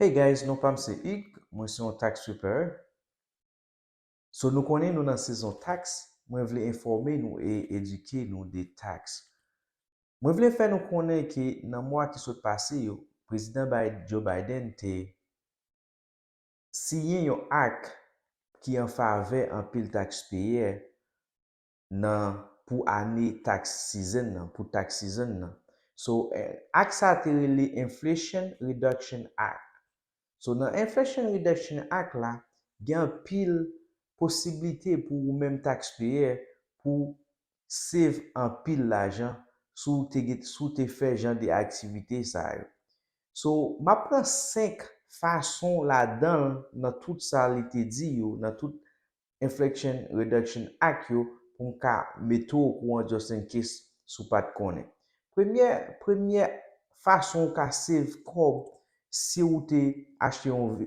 Hey guys, nou pam se Ik, mwen se yon tax sweeper. So nou konen nou nan sezon tax, mwen vle informe nou e eduke nou de tax. Mwen vle fè nou konen ki nan mwa ki sot pase yo, Prezident Joe Biden te siyen yon ak ki an fave anpil taxpayer nan pou ane tax season nan, pou tax season nan. So, ak sa te rele Inflation Reduction Act. So, nan Inflation Reduction Act la, gen pil posibilite pou ou menm taxpayer pou save an pil l'ajan sou te fè jan de aktivite sa yo. So, ma pran 5 fason la dan nan tout sa li te di yo, nan tout Inflation Reduction Act yo, pou ka meto ou an just in case sou pat konen. Premier fason ka save kob si ou te achete yon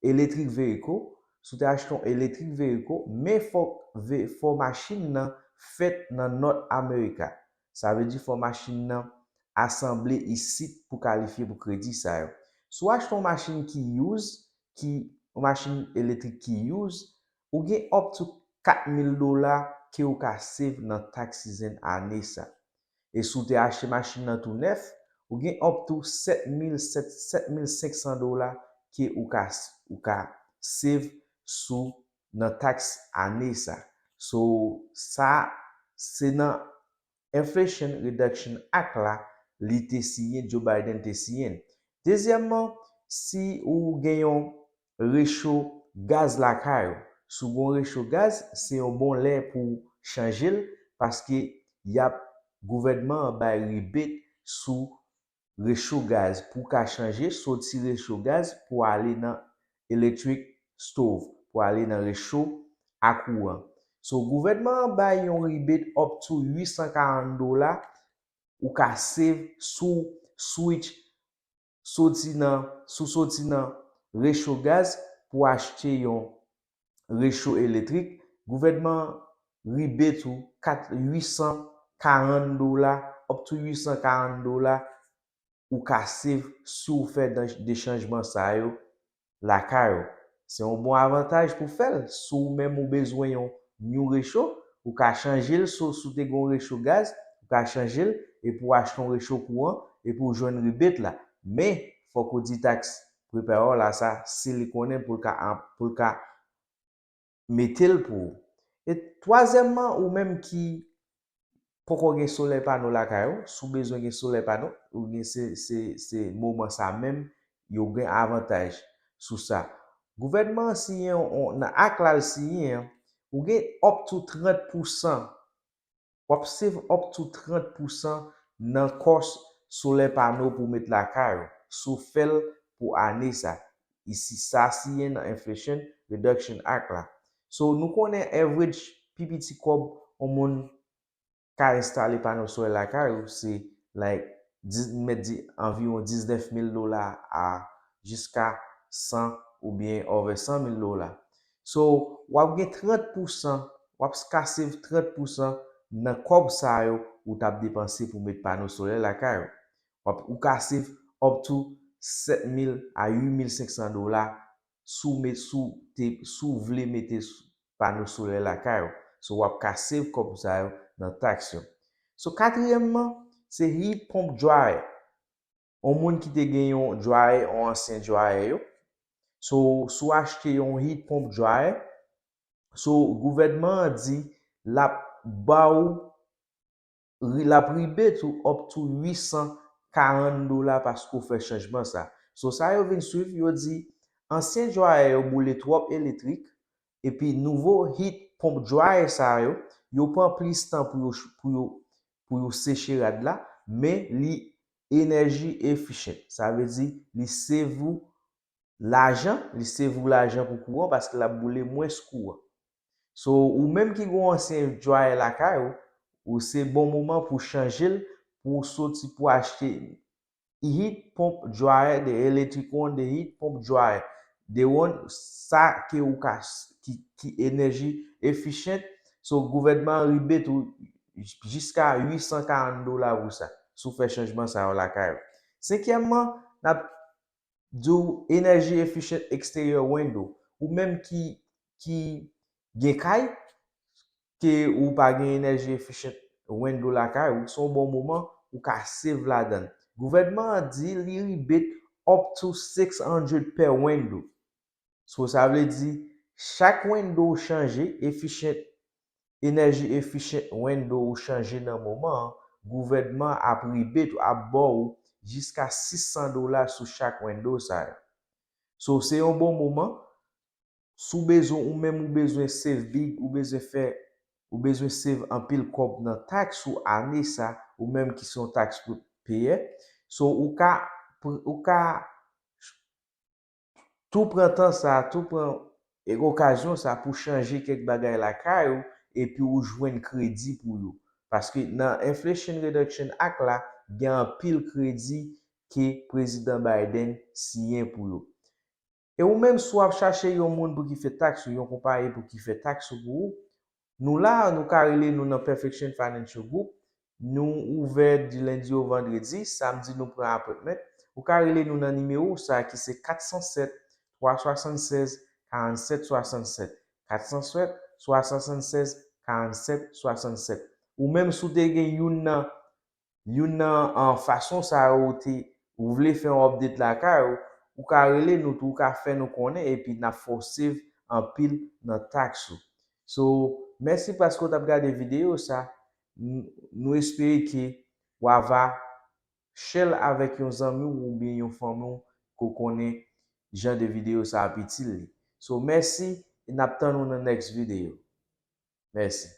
electric vehicle, sou te achete yon electric vehicle, men fò machine nan fet nan North America. Sa ve di fò machine nan assemble ici pou kalifiye pou kredi sa yo. Sou achete yon machine yon machine electric ki use, ou gen up to $4,000 ki ou ka save nan tax season ane sa. E sou te achete machine nan tout neuf, ou gen up to $7,500 ki ou ka save sou nan tax ane sa. So, sa, se nan Inflation Reduction Act la, li te siyen, Joe Biden te siyen. Dezyèmman, si ou gen yon ratio gaz la kayo, sou bon ratio gaz, se yon bon lè pou chanjel, paske yap gouvernement bay rebate sou ratio gaz pou ka chanje, soti ratio gaz pou ale nan electric stove, pou ale nan ratio akouan. So, gouvernement bay yon rebate up to $840 ou ka save sou switch soti nan ratio gaz pou achete yon ratio électrique. Gouvernement rebate ou $840 up to $840 ou ka save sou fè de chanjman sa yo la kayo. Se yon bon avantage pou fèl. Sou mèm ou bezwen yon new ratio, ou ka chanjel sou te gon ratio gaz, ou ka chanjel e pou achete yon ratio kouan e pou jwenn rebate la. Men, fòk ou di tax prepare la sa, si li konen pou ka metel pou. Et troisièmement, ou mèm ki poko gen soleil panneau la kayo, sou bezwen gen soleil panneau, ou gen se mouman sa mèm, yo gen avantage sou sa. Gouvernement siyen, nan ak la siyen, ou gen up to 30%, wap save up to 30% nan kos soleil panneau pou met la kayo, sou fel pou ane sa. Isi sa siyen nan Inflation Reduction Act la. So, nou konen average pipiti kob o moun ka installe panneau soleil la kayo, se like environ $19,000 a jiska 100 ou bien over $100,000. So, wap gen 30%, wap ka save 30% nan kob sa yo ou tap depanse pou met panneau soleil la kayo. Ou ka save up to $7,000 a $8,500 sou vle mette panneau soleil la kayo. So, wap ka save kob sa yo nan tax yo. So, katrièmman, se heat pump dryer. On moun ki te gen yon dryer, yon ansyen dryer yo. So, sou achete yon heat pump dryer, so, gouvernement di la ba ou la rebate ou up to $840 pasko fè chanjman sa. So, sa yo vin suiv, yo di, ansyen dryer yo boule trop elektrik, epi nouvo heat pump dryer sa yo pran plis tan pou yo seche rad la, men li energy efficient. Sa ve di, li save l'ajan pou kouan paske la boule mwes kouan. So, ou menm ki gwo ansyen dryer la kayo, ou se bon mouman pou chanjel, pou soti pou achete heat pump dryer, de electric one, de heat pump dryer. De one, sa ki ou ka, ki energy efficient, so gouvernement rebate ou jiska $840 ou sa, sou fè chanjman sa yo la kayo. Cinquièmement, do energy efficient exterior window ou même qui gen kay que ou pa gen energy efficient window la kay ou son bon moment ou ka save la dan. Gouvernement di li rebate up to 600 per window. So ça veut dire chaque window changé efficient energy efficient window ou changé dans moment gouvernement a rebate ou a bon jusqu'à $600 sur chaque window ça. So c'est un bon moment sou bezon ou même ou besoin save big ou besoin save un pile kob nan tax ou année ça ou même qui sont tax pour payer. So ou ka tout printemps ça, tout prend occasion ça pour changer quelques bagages la caille et puis ou joindre crédit pour yo. Parce que dans Inflation Reduction Act là, il y a un pile crédit que président Biden signé pour yo. Et ou même soit chercher yon monde pour qui fait taxe, yon compagnie pour qui fait taxe pour vous, nous là, nous carrelé nous dans Perfection Financial Group, nous ouvert du lundi au vendredi, samedi nous prend appointment. Ou carrelé nous dans numéro ça qui c'est 407 376 47 67 407 376 47 67 ou même sous te gen yon en façon ça ou voulez faire un update la car ou ka rele nous tout ka fait nous connaît et puis n'a forcé en pile dans taxe. So merci parce que tu as regardé vidéo ça. Nous espérons que ou va share avec yon amis ou bien yon famille qu'on connaît genre de vidéo ça petit. So merci et n'attendons dans next vidéo. Merci.